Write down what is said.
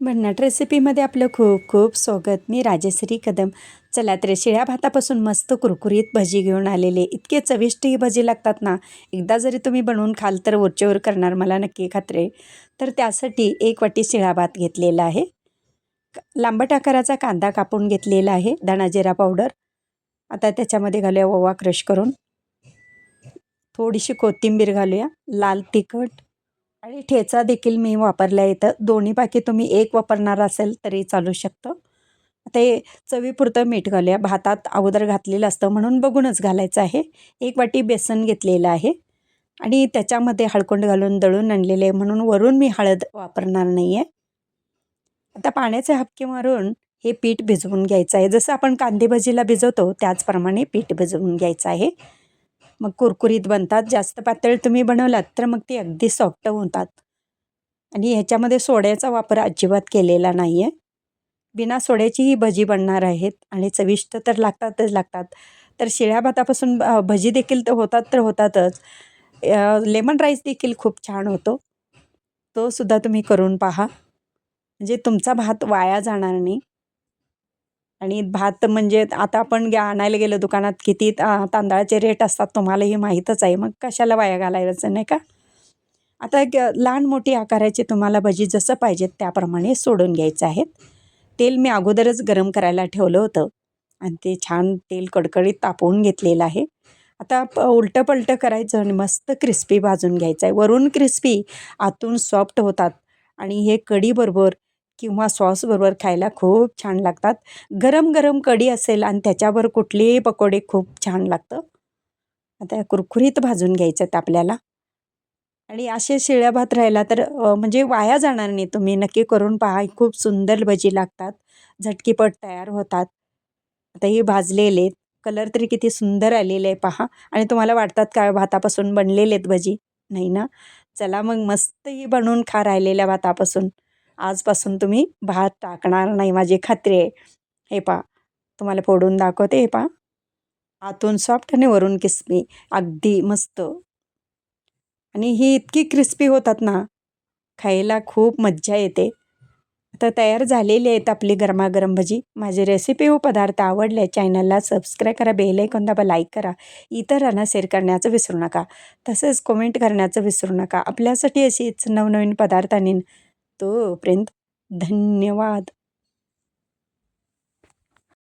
भन्नाट रेसिपीमध्ये आपलं खूप खूप स्वागत. मी राजश्री कदम. चला तर शिळ्या भातापासून मस्त कुरकुरीत भजी घेऊन आलेले. इतके चविष्ट ही भजी लागतात ना, एकदा जरी तुम्ही बनवून खाल तर वरचेवर करणार, मला नक्की खात्री आहे. तर त्यासाठी 1 वाटी शिळा भात घेतलेला आहे. लांबट आकाराचा कांदा कापून घेतलेला आहे. धणा जिरा पावडर. आता त्याच्यामध्ये घालूया ओवा क्रश करून. थोडीशी कोथिंबीर घालूया. लाल तिखट आणि ठेचा देखील मी वापरला इथं. दोन्हीपैकी तुम्ही एक वापरणार असेल तरी चालू शकतं. आता हे चवीपुरतं मीठ घालूया. भातात अगोदर घातलेलं असतं म्हणून बघूनच घालायचं आहे. 1 वाटी बेसन घेतलेलं आहे आणि त्याच्यामध्ये हळकुंड घालून दळून आणलेले आहे म्हणून वरून मी हळद वापरणार नाही आहे. आता पाण्याचे हापके मारून हे पीठ भिजवून घ्यायचं आहे. जसं आपण कांदे भजीला भिजवतो त्याचप्रमाणे पीठ भिजवून घ्यायचं आहे. मग कुरकुरीत बनतात. जास्त पातळ तुम्ही बनवलात तर मग ते अगदी सॉफ्ट होतात. आणि ह्याच्यामध्ये सोड्याचा वापर अजिबात केलेला नाही आहे. बिना सोड्याची ही भजी बनणार आहेत आणि चविष्ट तर लागतातच लागतात. तर शिळ्या भातापासून भजी देखील तर होतातच. लेमन राईस देखील खूप छान होतो. तो सुद्धा तुम्ही करून पहा. म्हणजे तुमचा भात वाया जाणार नाही. आणि भात म्हणजे आता आपण आणायला गेलो दुकानात किती तांदळाचे रेट असतात तुम्हालाही माहीतच आहे. मग कशाला वाया घालायचं नाही का? आता एक लहान मोठी आकाराची तुम्हाला भजी जसं पाहिजेत त्याप्रमाणे सोडून घ्यायचं आहे. तेल मी अगोदरच गरम करायला ठेवलं होतं आणि ते छान तेल कडकडीत तापवून घेतलेलं आहे. आता उलटं पलटं करायचं आणि मस्त क्रिस्पी भाजून घ्यायचं आहे. वरून क्रिस्पी, आतून सॉफ्ट होतात आणि हे कढीबरोबर किंवा सॉसबरोबर खायला खूप छान लागतात. गरम गरम कढी असेल आणि त्याच्यावर कुठलेही पकोडे खूप छान लागतं. आता कुरकुरीत भाजून घ्यायचं आहेत आपल्याला. आणि असे शिळ्या भात राहिला तर म्हणजे वाया जाणार नाही. तुम्ही नक्की करून पहा. खूप सुंदर भजी लागतात. झटकीपट तयार होतात. आता हे भाजलेले आहेत. कलर तरी किती सुंदर आलेले आहे पहा. आणि तुम्हाला वाटतात का भातापासून बनलेले आहेत भजी? नाही ना? चला मग मस्त ही बनवून खा राहिलेल्या भातापासून. आजपासून तुम्ही भात टाकणार नाही माझी खात्री आहे. हे पहा, तुम्हाला फोडून दाखवते. हे पहा. आतून सॉफ्ट आणि वरून क्रिस्पी. अगदी मस्त. आणि ही इतकी क्रिस्पी होतात ना, खायला खूप मज्जा येते. आता तयार झालेली आहेत आपली गरमागरम भजी. माझी रेसिपी व पदार्थ आवडले चॅनलला सबस्क्राईब करा, बेल आयकॉन दाबा, लाईक करा. इतरांना शेअर करण्याचं विसरू नका. तसेच कमेंट करण्याचं विसरू नका. आपल्यासाठी अशीच नवनवीन पदार्थ आणीन. तोपर्यंत धन्यवाद.